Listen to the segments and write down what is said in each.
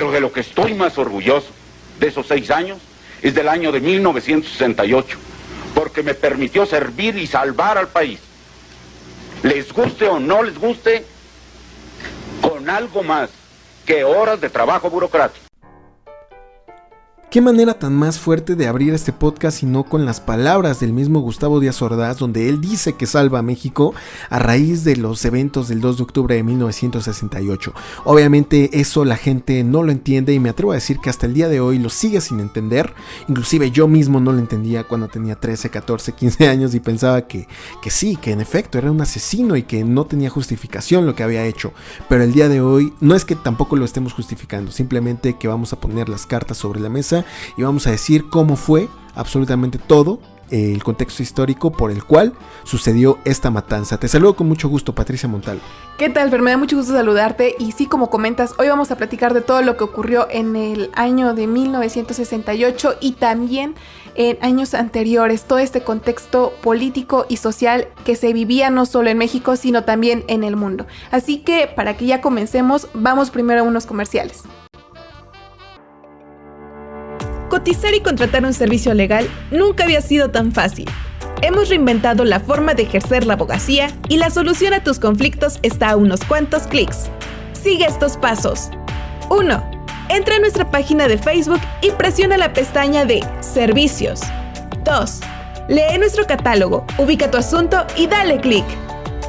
Pero de lo que estoy más orgulloso de esos 6 años es del año de 1968, porque me permitió servir y salvar al país. Les guste o no les guste, con algo más que horas de trabajo burocrático. ¿Qué manera tan más fuerte de abrir este podcast si no con las palabras del mismo Gustavo Díaz Ordaz, donde él dice que salva a México a raíz de los eventos del 2 de octubre de 1968? Obviamente eso la gente no lo entiende y me atrevo a decir que hasta el día de hoy lo sigue sin entender. Inclusive yo mismo no lo entendía cuando tenía 13, 14, 15 años y pensaba que sí, que en efecto era un asesino y que no tenía justificación lo que había hecho. Pero el día de hoy no es que tampoco lo estemos justificando, simplemente que vamos a poner las cartas sobre la mesa y vamos a decir cómo fue absolutamente todo el contexto histórico por el cual sucedió esta matanza. Te saludo con mucho gusto, Patricia Montalvo. ¿Qué tal, Fer? Me da mucho gusto saludarte y sí, como comentas, hoy vamos a platicar de todo lo que ocurrió en el año de 1968 y también en años anteriores, todo este contexto político y social que se vivía no solo en México, sino también en el mundo. Así que, para que ya comencemos, vamos primero a unos comerciales. Cotizar y contratar un servicio legal nunca había sido tan fácil. Hemos reinventado la forma de ejercer la abogacía y la solución a tus conflictos está a unos cuantos clics. Sigue estos pasos. 1. Entra a nuestra página de Facebook y presiona la pestaña de Servicios. 2. Lee nuestro catálogo, ubica tu asunto y dale clic.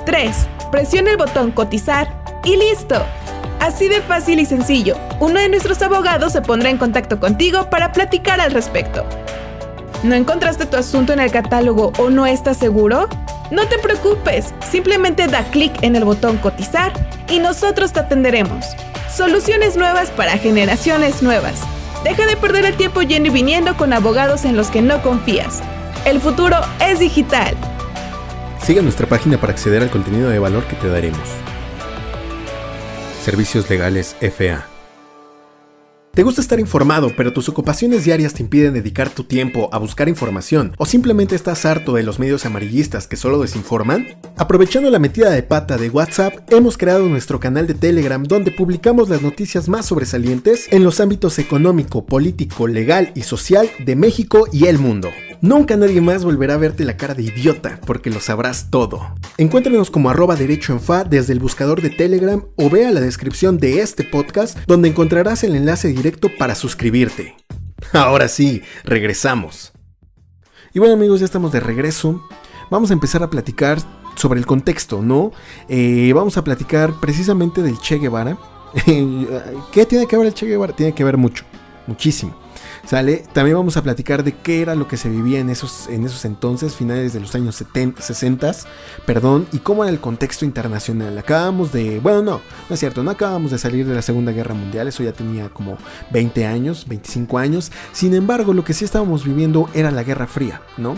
3. Presiona el botón Cotizar y ¡listo! Así de fácil y sencillo, uno de nuestros abogados se pondrá en contacto contigo para platicar al respecto. ¿No encontraste tu asunto en el catálogo o no estás seguro? No te preocupes, simplemente da clic en el botón Cotizar y nosotros te atenderemos. Soluciones nuevas para generaciones nuevas. Deja de perder el tiempo yendo y viniendo con abogados en los que no confías. El futuro es digital. Sigue nuestra página para acceder al contenido de valor que te daremos. Servicios Legales FA. ¿Te gusta estar informado, pero tus ocupaciones diarias te impiden dedicar tu tiempo a buscar información? ¿O simplemente estás harto de los medios amarillistas que solo desinforman? Aprovechando la metida de pata de WhatsApp, hemos creado nuestro canal de Telegram donde publicamos las noticias más sobresalientes en los ámbitos económico, político, legal y social de México y el mundo. Nunca nadie más volverá a verte la cara de idiota, porque lo sabrás todo. Encuéntranos como @derechoenfa desde el buscador de Telegram o ve a la descripción de este podcast donde encontrarás el enlace directo para suscribirte. Ahora sí, regresamos. Y bueno, amigos, ya estamos de regreso. Vamos a empezar a platicar sobre el contexto, ¿no? Vamos a platicar precisamente del Che Guevara. ¿Qué tiene que ver el Che Guevara? Tiene que ver mucho, muchísimo. ¿Sale? También vamos a platicar de qué era lo que se vivía en esos entonces, finales de los años 60, y cómo era el contexto internacional. Acabamos de, bueno, no es cierto, no acabamos de salir de la Segunda Guerra Mundial, eso ya tenía como 20 años, 25 años. Sin embargo, lo que sí estábamos viviendo era la Guerra Fría, ¿no?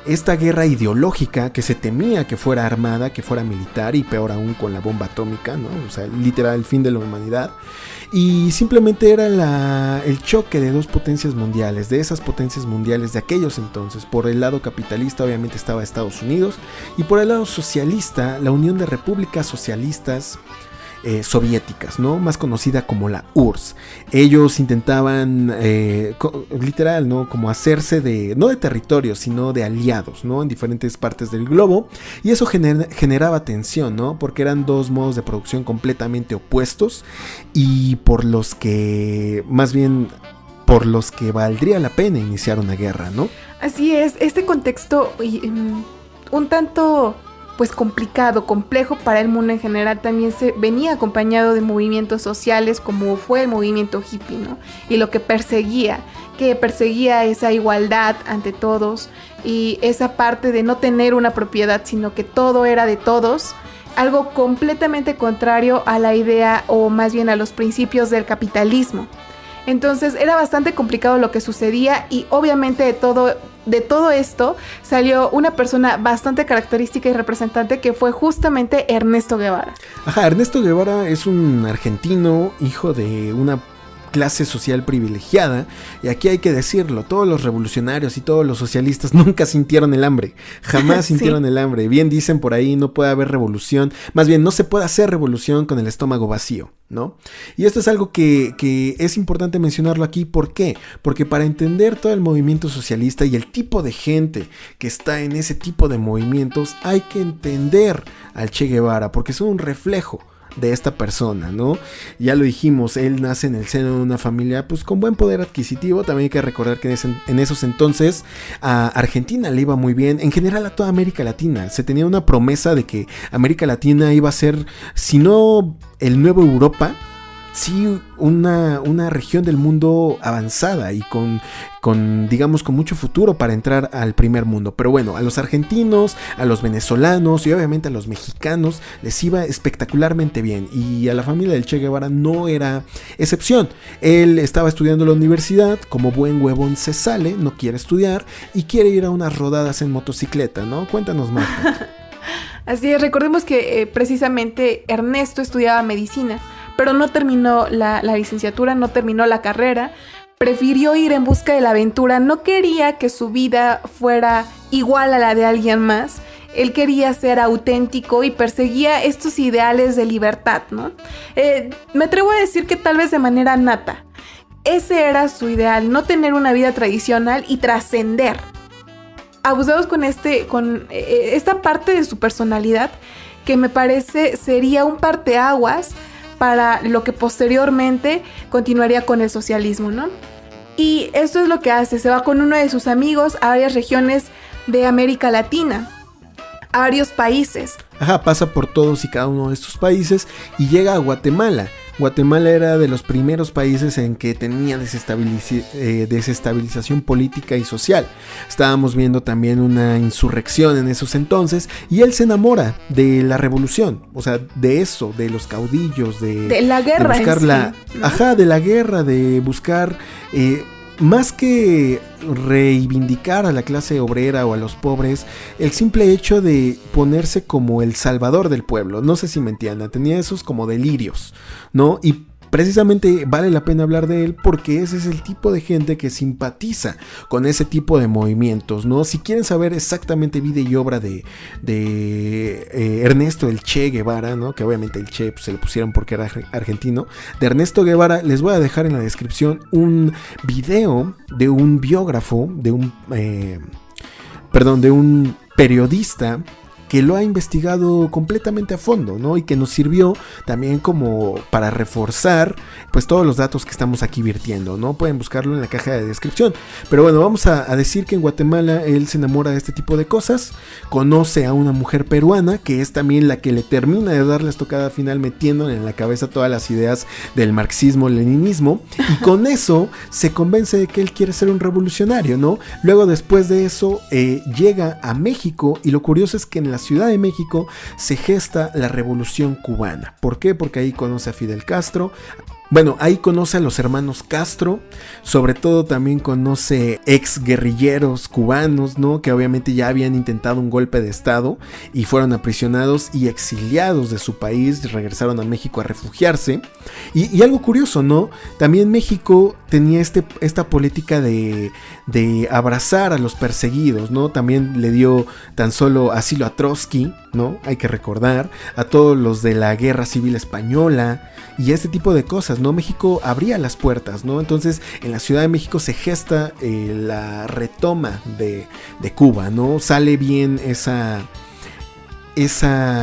Esta guerra ideológica que se temía que fuera armada, que fuera militar y peor aún con la bomba atómica, ¿no? O sea, literal el fin de la humanidad. Y simplemente era el choque de dos potencias mundiales, de esas potencias mundiales de aquellos entonces. Por el lado capitalista obviamente estaba Estados Unidos y por el lado socialista la Unión de Repúblicas Socialistas soviéticas, ¿no? Más conocida como la URSS. Ellos intentaban literal, ¿no? Como hacerse no de territorio, sino de aliados, ¿no? En diferentes partes del globo, y eso generaba tensión, ¿no? Porque eran dos modos de producción completamente opuestos y por los que valdría la pena iniciar una guerra, ¿no? Así es, este contexto un tanto pues complicado, complejo para el mundo en general, también se venía acompañado de movimientos sociales como fue el movimiento hippie, ¿no? Y lo que perseguía esa igualdad ante todos y esa parte de no tener una propiedad, sino que todo era de todos, algo completamente contrario a la idea o más bien a los principios del capitalismo. Entonces era bastante complicado lo que sucedía y obviamente de todo esto salió una persona bastante característica y representante que fue justamente Ernesto Guevara. Ernesto Guevara es un argentino, hijo de una clase social privilegiada, y aquí hay que decirlo, todos los revolucionarios y todos los socialistas nunca sintieron el hambre, jamás sintieron el hambre. Bien dicen por ahí, no puede haber revolución, más bien no se puede hacer revolución con el estómago vacío, ¿no? Y esto es algo que es importante mencionarlo aquí. ¿Por qué? Porque para entender todo el movimiento socialista y el tipo de gente que está en ese tipo de movimientos, hay que entender al Che Guevara, porque son un reflejo de esta persona, ¿no? Ya lo dijimos, él nace en el seno de una familia pues con buen poder adquisitivo. También hay que recordar que en esos entonces a Argentina le iba muy bien, en general a toda América Latina. Se tenía una promesa de que América Latina iba a ser, si no el nuevo Europa, sí una región del mundo avanzada y con digamos con mucho futuro para entrar al primer mundo. Pero bueno, a los argentinos, a los venezolanos y obviamente a los mexicanos les iba espectacularmente bien, y a la familia del Che Guevara no era excepción. Él estaba estudiando en la universidad, como buen huevón se sale, no quiere estudiar y quiere ir a unas rodadas en motocicleta, ¿no? Cuéntanos más. Así es, recordemos que precisamente Ernesto estudiaba medicina, pero no terminó la licenciatura, no terminó la carrera, prefirió ir en busca de la aventura, no quería que su vida fuera igual a la de alguien más, él quería ser auténtico y perseguía estos ideales de libertad, ¿no? Me atrevo a decir que tal vez de manera nata, ese era su ideal, no tener una vida tradicional y trascender. Abusados con esta parte de su personalidad que me parece sería un parteaguas para lo que posteriormente continuaría con el socialismo, ¿no? Y esto es lo que hace, se va con uno de sus amigos a varias regiones de América Latina, a varios países. Ajá, pasa por todos y cada uno de estos países y llega a Guatemala. Guatemala era de los primeros países en que tenía desestabilización política y social. Estábamos viendo también una insurrección en esos entonces y él se enamora de la revolución, o sea, de eso, de los caudillos, de la guerra, de buscar ¿no? Ajá, de la guerra, de buscar más que reivindicar a la clase obrera o a los pobres, el simple hecho de ponerse como el salvador del pueblo. No sé si me entiendan, tenía esos como delirios, ¿no? Y precisamente vale la pena hablar de él porque ese es el tipo de gente que simpatiza con ese tipo de movimientos, ¿no? Si quieren saber exactamente vida y obra de Ernesto el Che Guevara, ¿no? Que obviamente el Che pues, se le pusieron porque era argentino. De Ernesto Guevara les voy a dejar en la descripción un video de un biógrafo, de un periodista que lo ha investigado completamente a fondo, ¿no? Y que nos sirvió también como para reforzar pues todos los datos que estamos aquí virtiendo, ¿no? Pueden buscarlo en la caja de descripción. Pero bueno, vamos a decir que en Guatemala él se enamora de este tipo de cosas, conoce a una mujer peruana que es también la que le termina de dar la estocada final metiéndole en la cabeza todas las ideas del marxismo-leninismo, y con eso se convence de que él quiere ser un revolucionario, ¿no? Luego después de eso llega a México, y lo curioso es que en la Ciudad de México se gesta la Revolución Cubana. ¿Por qué? Porque ahí conoce a Fidel Castro. Bueno, ahí conoce a los hermanos Castro, sobre todo también conoce ex guerrilleros cubanos, ¿no? Que obviamente ya habían intentado un golpe de estado y fueron aprisionados y exiliados de su país, regresaron a México a refugiarse. Y algo curioso, ¿no? También México tenía esta política de abrazar a los perseguidos, ¿no? También le dio tan solo asilo a Trotsky, ¿no? Hay que recordar, a todos los de la Guerra Civil Española y este tipo de cosas, ¿no? México abría las puertas, ¿no? Entonces en la Ciudad de México se gesta la retoma de Cuba, ¿no? Sale bien esa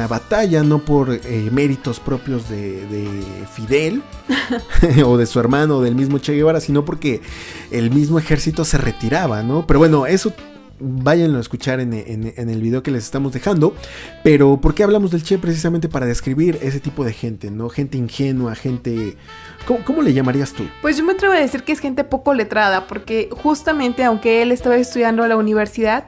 batalla, no por méritos propios de Fidel o de su hermano o del mismo Che Guevara, sino porque el mismo ejército se retiraba, ¿no? Pero bueno, eso váyanlo a escuchar en el video que les estamos dejando. Pero ¿por qué hablamos del Che? Precisamente para describir ese tipo de gente, ¿no? Gente ingenua, gente... ¿Cómo le llamarías tú? Pues yo me atrevo a decir que es gente poco letrada, porque justamente aunque él estaba estudiando a la universidad,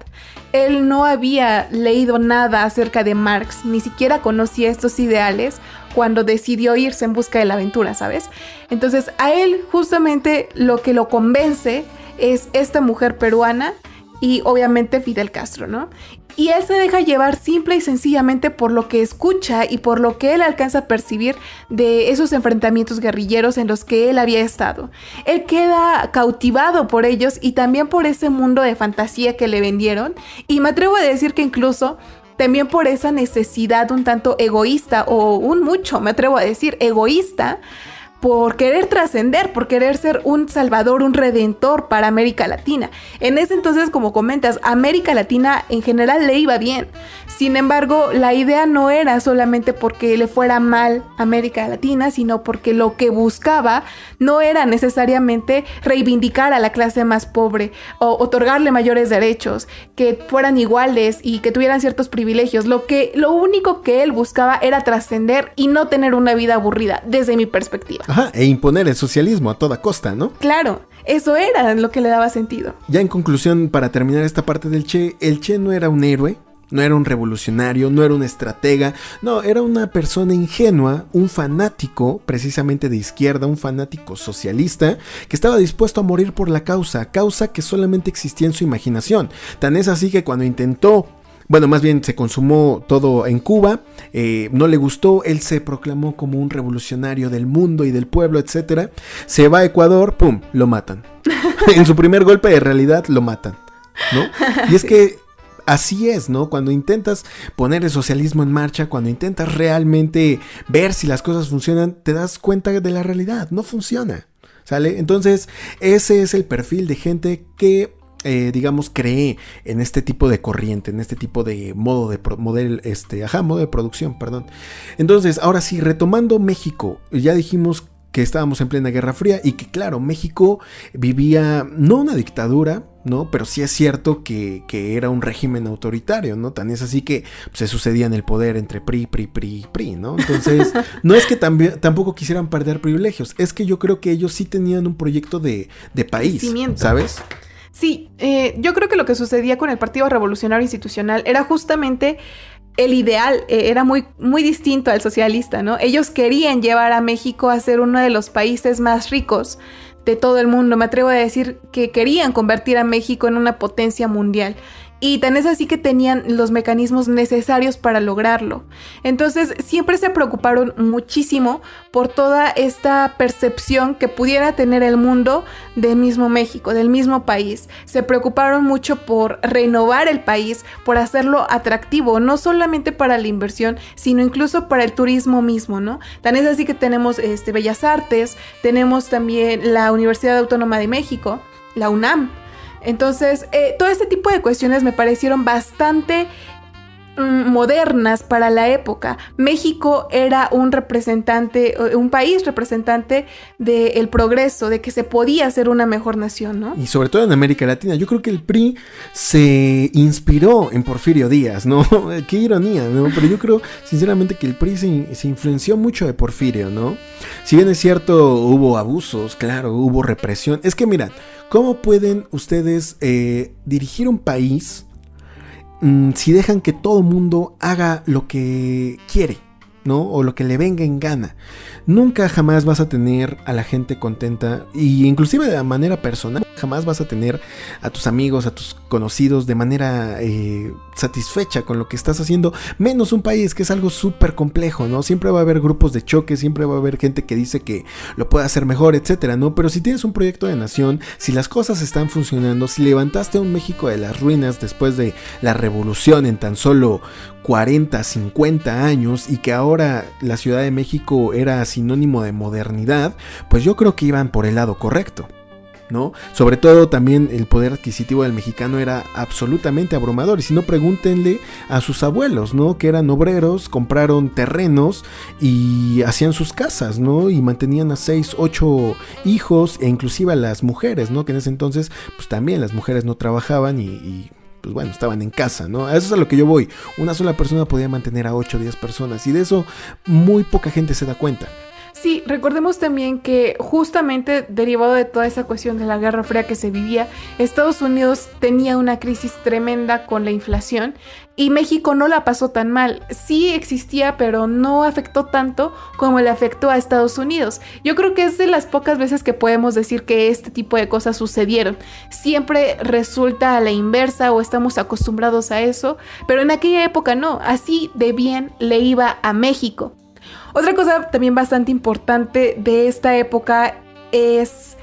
él no había leído nada acerca de Marx, ni siquiera conocía estos ideales cuando decidió irse en busca de la aventura, ¿sabes? Entonces a él justamente lo que lo convence es esta mujer peruana y obviamente Fidel Castro, ¿no? Y él se deja llevar simple y sencillamente por lo que escucha y por lo que él alcanza a percibir de esos enfrentamientos guerrilleros en los que él había estado. Él queda cautivado por ellos y también por ese mundo de fantasía que le vendieron, y me atrevo a decir que incluso también por esa necesidad un tanto egoísta, o me atrevo a decir, egoísta, por querer trascender, por querer ser un salvador, un redentor para América Latina. En ese entonces, como comentas, América Latina en general le iba bien. Sin embargo, la idea no era solamente porque le fuera mal a América Latina, sino porque lo que buscaba no era necesariamente reivindicar a la clase más pobre o otorgarle mayores derechos, que fueran iguales y que tuvieran ciertos privilegios. Lo único que él buscaba era trascender y no tener una vida aburrida, desde mi perspectiva. Ajá, e imponer el socialismo a toda costa, ¿no? Claro, eso era lo que le daba sentido. Ya en conclusión, para terminar esta parte del Che, el Che no era un héroe, no era un revolucionario, no era un estratega, no, era una persona ingenua, un fanático precisamente de izquierda, un fanático socialista que estaba dispuesto a morir por la causa que solamente existía en su imaginación. Tan es así que cuando intentó, bueno, más bien se consumó todo en Cuba, no le gustó, él se proclamó como un revolucionario del mundo y del pueblo, etc. Se va a Ecuador, ¡pum!, lo matan. En su primer golpe de realidad lo matan, ¿no? Y es que así es, ¿no? Cuando intentas poner el socialismo en marcha, cuando intentas realmente ver si las cosas funcionan, te das cuenta de la realidad, no funciona, ¿sale? Entonces, ese es el perfil de gente que digamos, cree en este tipo de corriente, en este tipo de modo de producción, perdón. Entonces, ahora sí, retomando México, ya dijimos que estábamos en plena Guerra Fría y que, claro, México vivía, no una dictadura, ¿no? Pero sí es cierto que era un régimen autoritario, ¿no? Tan es así que se sucedía en el poder entre PRI, ¿no? Entonces, no es que tampoco quisieran perder privilegios, es que yo creo que ellos sí tenían un proyecto de país, ¿sabes? Sí, yo creo que lo que sucedía con el Partido Revolucionario Institucional era justamente el ideal, era muy, muy distinto al socialista, ¿no? Ellos querían llevar a México a ser uno de los países más ricos de todo el mundo. Me atrevo a decir que querían convertir a México en una potencia mundial. Y tan es así que tenían los mecanismos necesarios para lograrlo. Entonces siempre se preocuparon muchísimo por toda esta percepción que pudiera tener el mundo del mismo México, del mismo país. Se preocuparon mucho por renovar el país, por hacerlo atractivo, no solamente para la inversión, sino incluso para el turismo mismo, ¿no? Tan es así que tenemos Bellas Artes, tenemos también la Universidad Autónoma de México, la UNAM. Entonces, todo este tipo de cuestiones me parecieron bastante modernas para la época. México era un país representante del progreso, de que se podía ser una mejor nación, ¿no? Y sobre todo en América Latina. Yo creo que el PRI se inspiró en Porfirio Díaz, ¿no? Qué ironía, ¿no? Pero yo creo sinceramente que el PRI se influenció mucho de Porfirio, ¿no? Si bien es cierto, hubo abusos, claro, hubo represión. Es que mirad, ¿cómo pueden ustedes dirigir un país si dejan que todo mundo haga lo que quiere, ¿no? O lo que le venga en gana? Nunca jamás vas a tener a la gente contenta, y inclusive de manera personal, jamás vas a tener a tus amigos, a tus conocidos de manera satisfecha con lo que estás haciendo, menos un país que es algo súper complejo, ¿no? Siempre va a haber grupos de choque, siempre va a haber gente que dice que lo puede hacer mejor, etcétera, ¿no? Pero si tienes un proyecto de nación, si las cosas están funcionando, si levantaste a un México de las ruinas después de la revolución en tan solo 40, 50 años, y que ahora la Ciudad de México era sinónimo de modernidad, pues yo creo que iban por el lado correcto, ¿no? Sobre todo también el poder adquisitivo del mexicano era absolutamente abrumador, y si no, pregúntenle a sus abuelos, ¿no? Que eran obreros, compraron terrenos y hacían sus casas, ¿no? Y mantenían a 6, 8 hijos, e inclusive a las mujeres, ¿no? Que en ese entonces pues también las mujeres no trabajaban y pues bueno, estaban en casa, ¿no? A eso es a lo que yo voy. Una sola persona podía mantener a 8 o 10 personas, y de eso muy poca gente se da cuenta. Sí, recordemos también que justamente derivado de toda esa cuestión de la Guerra Fría que se vivía, Estados Unidos tenía una crisis tremenda con la inflación y México no la pasó tan mal. Sí existía, pero no afectó tanto como le afectó a Estados Unidos. Yo creo que es de las pocas veces que podemos decir que este tipo de cosas sucedieron. Siempre resulta a la inversa o estamos acostumbrados a eso, pero en aquella época no, así de bien le iba a México. Otra cosa también bastante importante de esta época es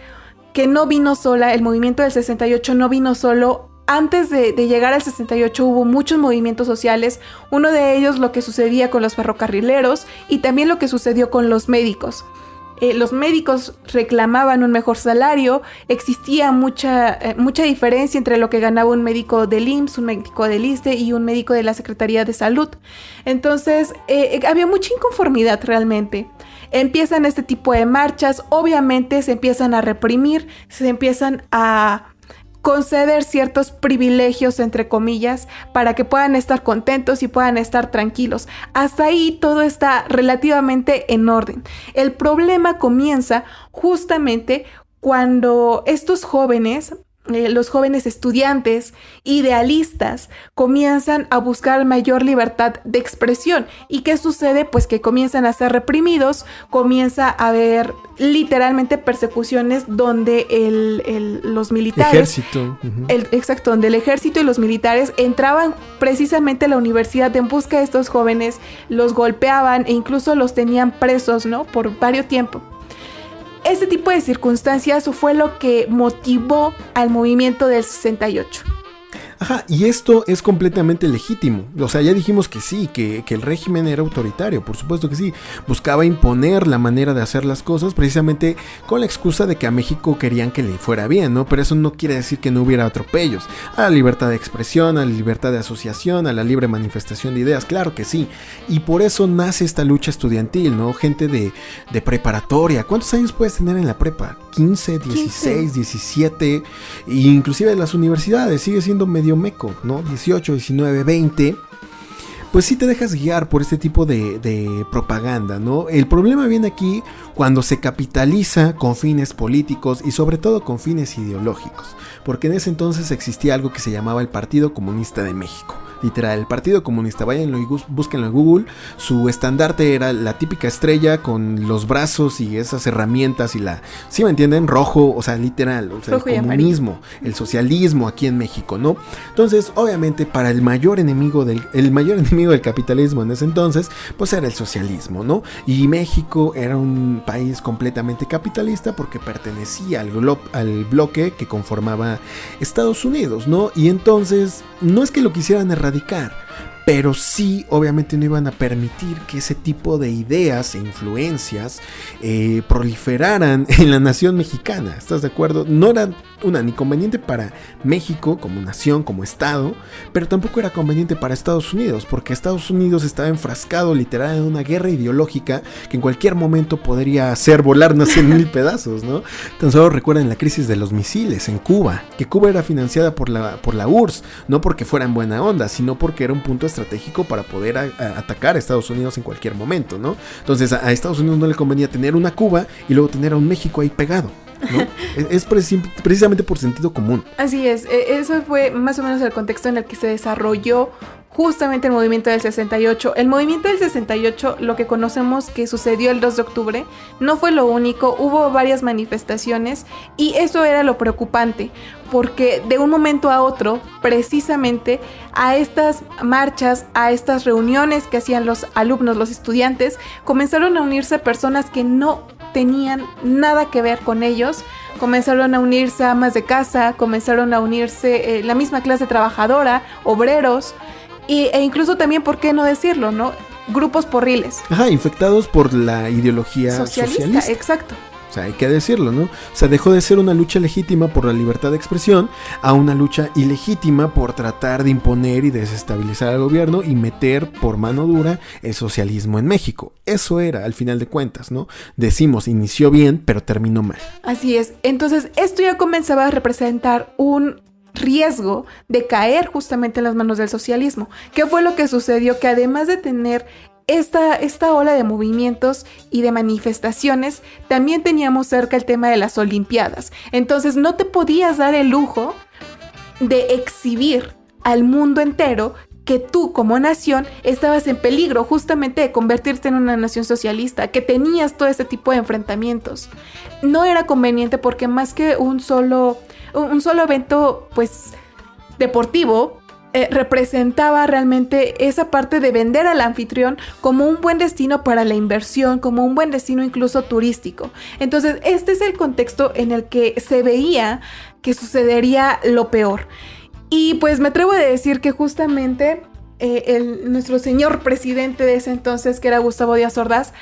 que no vino sola, el movimiento del 68 no vino solo. Antes de llegar al 68 hubo muchos movimientos sociales, uno de ellos lo que sucedía con los ferrocarrileros y también lo que sucedió con los médicos. Los médicos reclamaban un mejor salario, existía mucha diferencia entre lo que ganaba un médico del IMSS, un médico del ISSSTE y un médico de la Secretaría de Salud. Entonces, había mucha inconformidad realmente. Empiezan este tipo de marchas, obviamente se empiezan a reprimir, se empiezan a conceder ciertos privilegios, entre comillas, para que puedan estar contentos y puedan estar tranquilos. Hasta ahí todo está relativamente en orden. El problema comienza justamente cuando estos jóvenes, los jóvenes estudiantes, idealistas, comienzan a buscar mayor libertad de expresión. ¿Y qué sucede? Pues que comienzan a ser reprimidos, comienza a haber literalmente persecuciones donde los militares... Ejército. Uh-huh. Exacto, donde el ejército y los militares entraban precisamente a la universidad en busca de estos jóvenes, los golpeaban e incluso los tenían presos, ¿no? Por varios tiempos. Este tipo de circunstancias fue lo que motivó al movimiento del 68. Ajá, y esto es completamente legítimo. O sea, ya dijimos que sí, que el régimen era autoritario, por supuesto que sí. Buscaba imponer la manera de hacer las cosas precisamente con la excusa de que a México querían que le fuera bien, ¿no? Pero eso no quiere decir que no hubiera atropellos a la libertad de expresión, a la libertad de asociación, a la libre manifestación de ideas, claro que sí. Y por eso nace esta lucha estudiantil, ¿no? Gente de preparatoria. ¿Cuántos años puedes tener en la prepa? 15, 16, 17, e inclusive en las universidades sigue siendo medio meco, ¿no? 18, 19, 20. Pues sí te dejas guiar por este tipo de propaganda, ¿no? El problema viene aquí cuando se capitaliza con fines políticos y sobre todo con fines ideológicos, porque en ese entonces existía algo que se llamaba el Partido Comunista de México. Literal, el Partido Comunista, váyanlo y búsquenlo en Google. Su estandarte era la típica estrella con los brazos y esas herramientas y ¿sí me entienden? Rojo, o sea, literal, o sea, el comunismo, el socialismo aquí en México, ¿no? Entonces, obviamente, para el mayor enemigo del capitalismo en ese entonces, pues era el socialismo, ¿no? Y México era un país completamente capitalista porque pertenecía al bloque que conformaba Estados Unidos, ¿no? Y entonces, no es que lo quisieran erradicar, pero sí, obviamente no iban a permitir que ese tipo de ideas e influencias proliferaran en la nación mexicana. ¿Estás de acuerdo? No era ni conveniente para México como nación, como estado, pero tampoco era conveniente para Estados Unidos, porque Estados Unidos estaba enfrascado literal en una guerra ideológica que en cualquier momento podría hacer volarnos en 1000 pedazos, ¿no? Tan solo recuerden la crisis de los misiles en Cuba, que Cuba era financiada por la URSS, no porque fuera en buena onda, sino porque era un punto estratégico para poder atacar a Estados Unidos en cualquier momento, ¿no? Entonces a Estados Unidos no le convenía tener una Cuba y luego tener a un México ahí pegado, ¿no? Es precisamente por sentido común. Así es, eso fue más o menos el contexto en el que se desarrolló justamente el movimiento del 68. El movimiento del 68, lo que conocemos que sucedió el 2 de octubre, no fue lo único, hubo varias manifestaciones y eso era lo preocupante, porque de un momento a otro, precisamente a estas marchas, a estas reuniones que hacían los alumnos, los estudiantes, comenzaron a unirse personas que no tenían nada que ver con ellos. Comenzaron a unirse amas de casa, comenzaron a unirse la misma clase trabajadora, obreros, e incluso también, ¿por qué no decirlo, no? Grupos porriles. Ajá, infectados por la ideología socialista. Exacto. O sea, hay que decirlo, ¿no? O sea, dejó de ser una lucha legítima por la libertad de expresión a una lucha ilegítima por tratar de imponer y desestabilizar al gobierno y meter por mano dura el socialismo en México. Eso era, al final de cuentas, ¿no? Decimos, inició bien, pero terminó mal. Así es. Entonces, esto ya comenzaba a representar un riesgo de caer justamente en las manos del socialismo. ¿Qué fue lo que sucedió? Que además de tener esta ola de movimientos y de manifestaciones, también teníamos cerca el tema de las Olimpiadas. Entonces no te podías dar el lujo de exhibir al mundo entero que tú como nación estabas en peligro justamente de convertirte en una nación socialista, que tenías todo ese tipo de enfrentamientos. No era conveniente porque más que un solo evento pues deportivo, representaba realmente esa parte de vender al anfitrión como un buen destino para la inversión, como un buen destino incluso turístico. Entonces este es el contexto en el que se veía que sucedería lo peor. Y pues me atrevo a decir que justamente nuestro señor presidente de ese entonces, que era Gustavo Díaz Ordaz,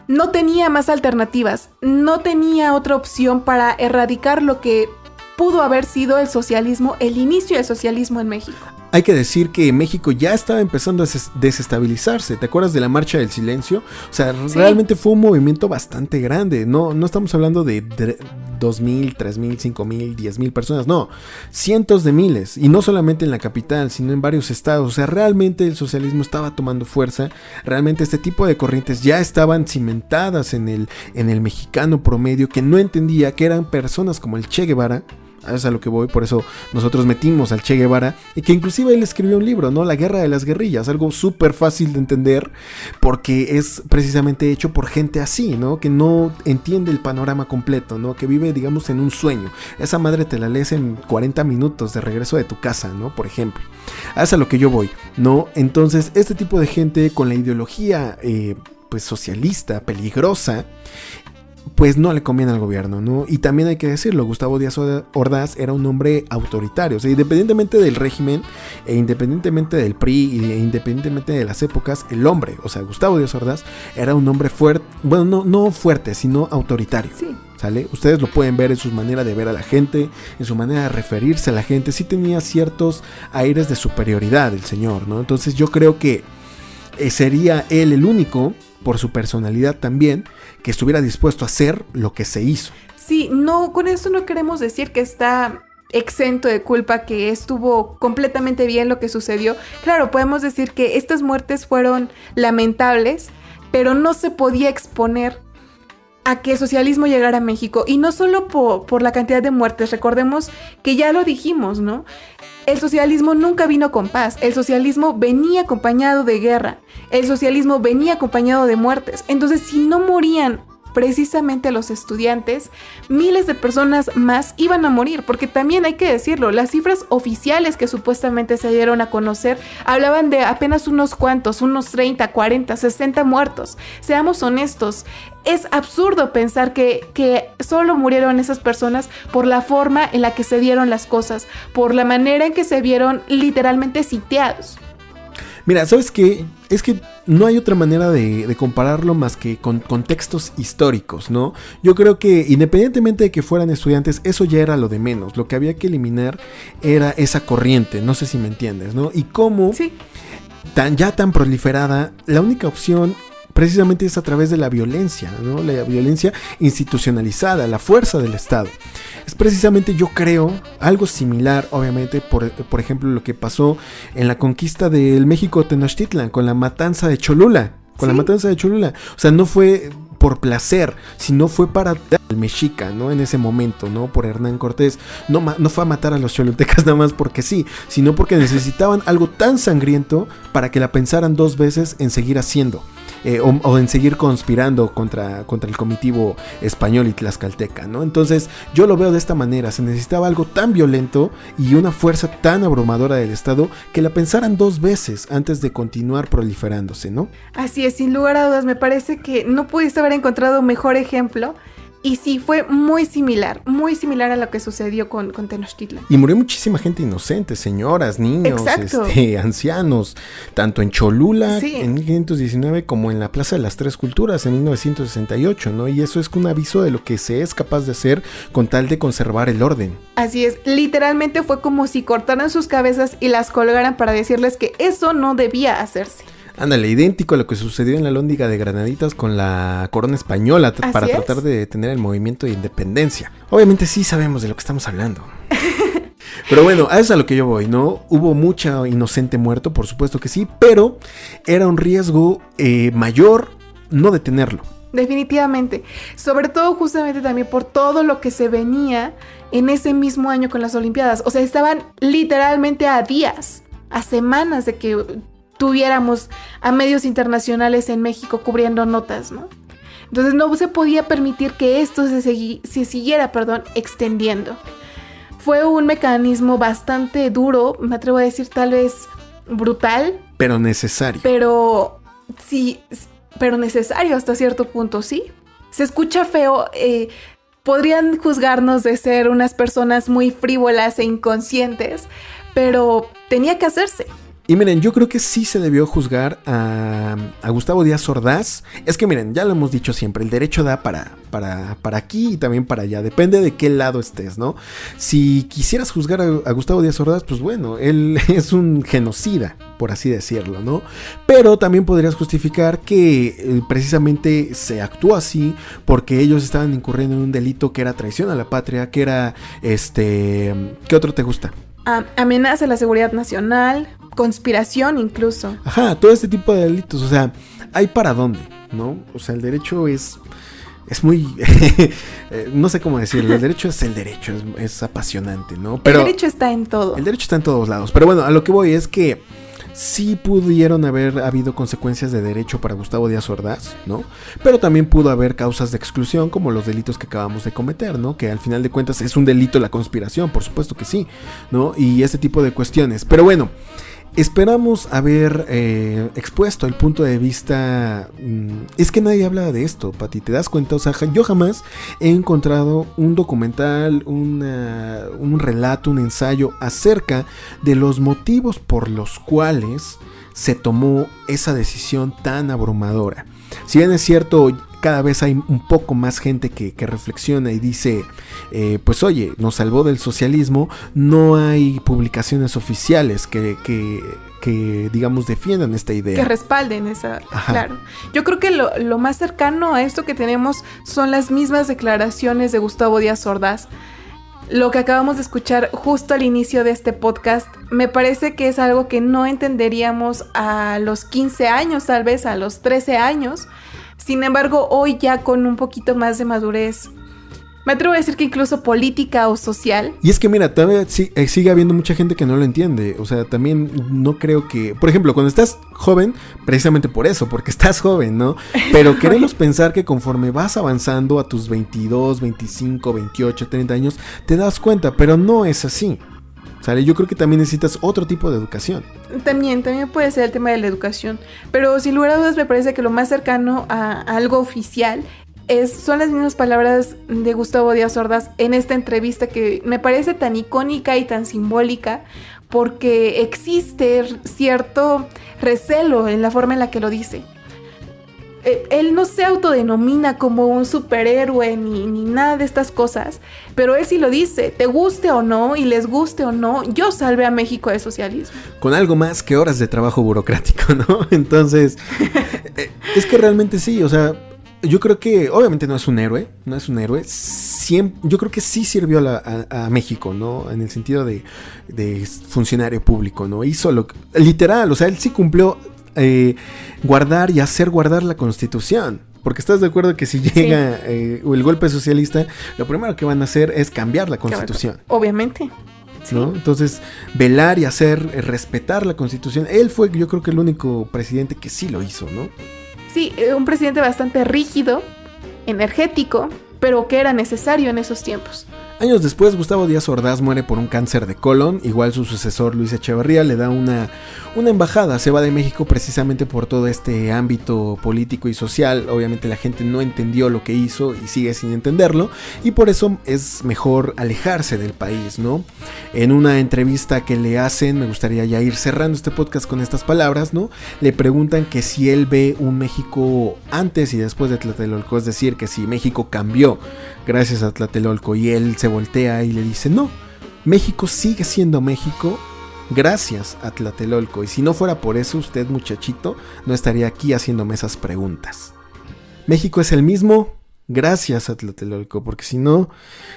no tenía más alternativas, no tenía otra opción para erradicar lo que pudo haber sido el socialismo, el inicio del socialismo en México. Hay que decir que México ya estaba empezando a desestabilizarse. ¿Te acuerdas de la Marcha del Silencio? O sea, sí. Realmente fue un movimiento bastante grande. No estamos hablando de 2,000, 3,000, 5,000, 10,000 personas. No, cientos de miles. Y no solamente en la capital, sino en varios estados. O sea, realmente el socialismo estaba tomando fuerza. Realmente este tipo de corrientes ya estaban cimentadas en el mexicano promedio, que no entendía que eran personas como el Che Guevara. Es a lo que voy, por eso nosotros metimos al Che Guevara, y que inclusive él escribió un libro, ¿no? La Guerra de las Guerrillas, algo súper fácil de entender, porque es precisamente hecho por gente así, ¿no? Que no entiende el panorama completo, ¿no? Que vive, digamos, en un sueño. Esa madre te la lees en 40 minutos de regreso de tu casa, ¿no? Por ejemplo. Es a lo que yo voy, ¿no? Entonces, este tipo de gente con la ideología, pues socialista, peligrosa, pues no le conviene al gobierno, ¿no? Y también hay que decirlo, Gustavo Díaz Ordaz era un hombre autoritario, o sea, independientemente del régimen, e independientemente del PRI, e independientemente de las épocas, el hombre, o sea, Gustavo Díaz Ordaz era un hombre fuerte, bueno, no fuerte, sino autoritario. Sí. ¿Sale? Ustedes lo pueden ver en su manera de ver a la gente, en su manera de referirse a la gente, sí tenía ciertos aires de superioridad el señor, ¿no? Entonces yo creo que sería él el único, por su personalidad también, que estuviera dispuesto a hacer lo que se hizo. Sí, no, con esto no queremos decir que está exento de culpa, que estuvo completamente bien lo que sucedió. Claro, podemos decir que estas muertes fueron lamentables, pero no se podía exponer a que el socialismo llegara a México, y no solo por la cantidad de muertes. Recordemos que ya lo dijimos, ¿no? El socialismo nunca vino con paz, el socialismo venía acompañado de guerra, el socialismo venía acompañado de muertes. Entonces, si no morían precisamente los estudiantes, miles de personas más iban a morir, porque también hay que decirlo, las cifras oficiales que supuestamente se dieron a conocer hablaban de apenas unos cuantos, unos 30, 40, 60 muertos. Seamos honestos, es absurdo pensar que solo murieron esas personas por la forma en la que se dieron las cosas, por la manera en que se vieron literalmente sitiados. Mira, ¿sabes qué? Es que no hay otra manera de compararlo más que con contextos históricos, ¿no? Yo creo que independientemente de que fueran estudiantes, eso ya era lo de menos. Lo que había que eliminar era esa corriente, no sé si me entiendes, ¿no? Y cómo sí, tan proliferada, la única opción precisamente es a través de la violencia, ¿no? La violencia institucionalizada, la fuerza del Estado. Es precisamente, yo creo, algo similar, obviamente, por ejemplo, lo que pasó en la conquista del México Tenochtitlan, con la matanza de Cholula. Con la matanza de Cholula. O sea, no fue por placer, sino fue para el mexica, ¿no? En ese momento, ¿no? Por Hernán Cortés. No fue a matar a los cholultecas nada más porque sí, sino porque necesitaban algo tan sangriento para que la pensaran dos veces en seguir haciendo. O en seguir conspirando contra el comitivo español y tlaxcalteca, ¿no? Entonces yo lo veo de esta manera, se necesitaba algo tan violento y una fuerza tan abrumadora del Estado que la pensaran dos veces antes de continuar proliferándose, ¿no? Así es, sin lugar a dudas, me parece que no pudiste haber encontrado mejor ejemplo. Y sí, fue muy similar a lo que sucedió con Tenochtitlan. Y murió muchísima gente inocente, señoras, niños, ancianos, tanto en Cholula, sí, en 1519, como en la Plaza de las Tres Culturas en 1968, ¿no? Y eso es un aviso de lo que se es capaz de hacer con tal de conservar el orden. Así es, literalmente fue como si cortaran sus cabezas y las colgaran para decirles que eso no debía hacerse. Ándale, idéntico a lo que sucedió en la Alhóndiga de Granaditas con la corona española para tratar de detener el movimiento de independencia. Obviamente sí sabemos de lo que estamos hablando. Pero bueno, a eso es a lo que yo voy, ¿no? Hubo mucha inocente muerto, por supuesto que sí, pero era un riesgo mayor no detenerlo. Definitivamente, sobre todo justamente también por todo lo que se venía en ese mismo año con las Olimpiadas. O sea, estaban literalmente a días, a semanas de que tuviéramos a medios internacionales en México cubriendo notas, ¿no? Entonces no se podía permitir que esto se siguiera extendiendo. Fue un mecanismo bastante duro, me atrevo a decir tal vez brutal. Pero necesario. Pero sí, pero necesario hasta cierto punto, sí. Se escucha feo, podrían juzgarnos de ser unas personas muy frívolas e inconscientes, pero tenía que hacerse. Y miren, yo creo que sí se debió juzgar a Gustavo Díaz Ordaz. Es que miren, ya lo hemos dicho siempre, el derecho da para aquí y también para allá. Depende de qué lado estés, ¿no? Si quisieras juzgar a Gustavo Díaz Ordaz, pues bueno, él es un genocida, por así decirlo, ¿no? Pero también podrías justificar que precisamente se actuó así porque ellos estaban incurriendo en un delito que era traición a la patria, que era, ¿qué otro te gusta? Amenaza a la seguridad nacional, conspiración incluso. Ajá, todo este tipo de delitos, o sea, hay para dónde, ¿no? O sea, el derecho es muy, no sé cómo decirlo, el derecho es apasionante, ¿no? Pero el derecho está en todo. El derecho está en todos lados, pero bueno, a lo que voy es que sí pudieron haber habido consecuencias de derecho para Gustavo Díaz Ordaz, ¿no? Pero también pudo haber causas de exclusión como los delitos que acabamos de cometer, ¿no? Que al final de cuentas es un delito la conspiración, por supuesto que sí, ¿no? Y este tipo de cuestiones. Pero bueno, esperamos haber expuesto el punto de vista. Es que nadie habla de esto, Pati, ¿te das cuenta? O sea, yo jamás he encontrado un documental, un relato, un ensayo acerca de los motivos por los cuales se tomó esa decisión tan abrumadora. Si bien es cierto, cada vez hay un poco más gente que reflexiona y dice, pues oye, nos salvó del socialismo, no hay publicaciones oficiales que digamos defiendan esta idea. Que respalden esa, claro. Yo creo que lo más cercano a esto que tenemos son las mismas declaraciones de Gustavo Díaz Ordaz. Lo que acabamos de escuchar justo al inicio de este podcast, me parece que es algo que no entenderíamos a los 15 años, tal vez a los 13 años. Sin embargo, hoy ya con un poquito más de madurez, me atrevo a decir que incluso política o social. Y es que mira, todavía sigue habiendo mucha gente que no lo entiende. O sea, también no creo que... Por ejemplo, cuando estás joven, precisamente por eso, porque estás joven, ¿no? Pero queremos pensar que conforme vas avanzando a tus 22, 25, 28, 30 años, te das cuenta, pero no es así. ¿Sale? Yo creo que también necesitas otro tipo de educación. También puede ser el tema de la educación. Pero sin lugar a dudas me parece que lo más cercano a algo oficial son las mismas palabras de Gustavo Díaz Ordaz en esta entrevista que me parece tan icónica y tan simbólica porque existe cierto recelo en la forma en la que lo dice. Él no se autodenomina como un superhéroe ni nada de estas cosas, pero él sí lo dice, te guste o no y les guste o no, yo salvé a México del socialismo. Con algo más que horas de trabajo burocrático, ¿no? Entonces, es que realmente sí, o sea, yo creo que obviamente no es un héroe, yo creo que sí sirvió a México, ¿no? En el sentido de funcionario público, ¿no? Hizo literal, o sea, él sí cumplió guardar y hacer guardar la Constitución. Porque estás de acuerdo que si llega el golpe socialista, lo primero que van a hacer es cambiar la Constitución. Obviamente. Sí. ¿No? Entonces, velar y hacer respetar la Constitución. Él fue, yo creo que el único presidente que sí lo hizo, ¿no? Sí, un presidente bastante rígido, energético, pero que era necesario en esos tiempos. Años después, Gustavo Díaz Ordaz muere por un cáncer de colon. Igual su sucesor Luis Echeverría le da una embajada. Se va de México precisamente por todo este ámbito político y social. Obviamente la gente no entendió lo que hizo y sigue sin entenderlo. Y por eso es mejor alejarse del país, ¿no? En una entrevista que le hacen, me gustaría ya ir cerrando este podcast con estas palabras, ¿no? Le preguntan que si él ve un México antes y después de Tlatelolco. Es decir, que si México cambió gracias a Tlatelolco, y él se voltea y le dice, no, México sigue siendo México gracias a Tlatelolco, y si no fuera por eso, usted, muchachito, no estaría aquí haciéndome esas preguntas. México es el mismo gracias a Tlatelolco, porque si no,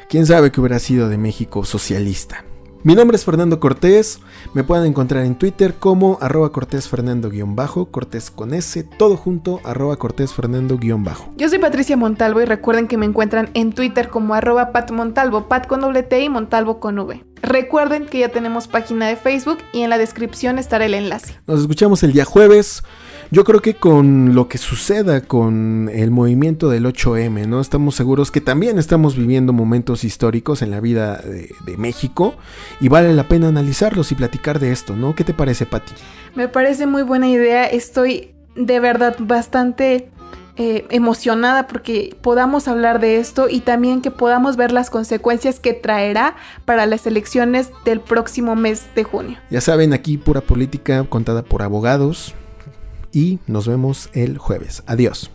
quién sabe qué hubiera sido de México socialista. Mi nombre es Fernando Cortés, me pueden encontrar en Twitter como @CortésFernando_, Cortés con S, todo junto, @CortésFernando_. Yo soy Patricia Montalvo y recuerden que me encuentran en Twitter como @PatMontalvo, Pat con doble T y Montalvo con V. Recuerden que ya tenemos página de Facebook y en la descripción estará el enlace. Nos escuchamos el día jueves. Yo creo que con lo que suceda con el movimiento del 8M, ¿no? Estamos seguros que también estamos viviendo momentos históricos en la vida de México y vale la pena analizarlos y platicar de esto, ¿no? ¿Qué te parece, Pati? Me parece muy buena idea. Estoy de verdad bastante emocionada porque podamos hablar de esto y también que podamos ver las consecuencias que traerá para las elecciones del próximo mes de junio. Ya saben, aquí pura política contada por abogados y nos vemos el jueves. Adiós.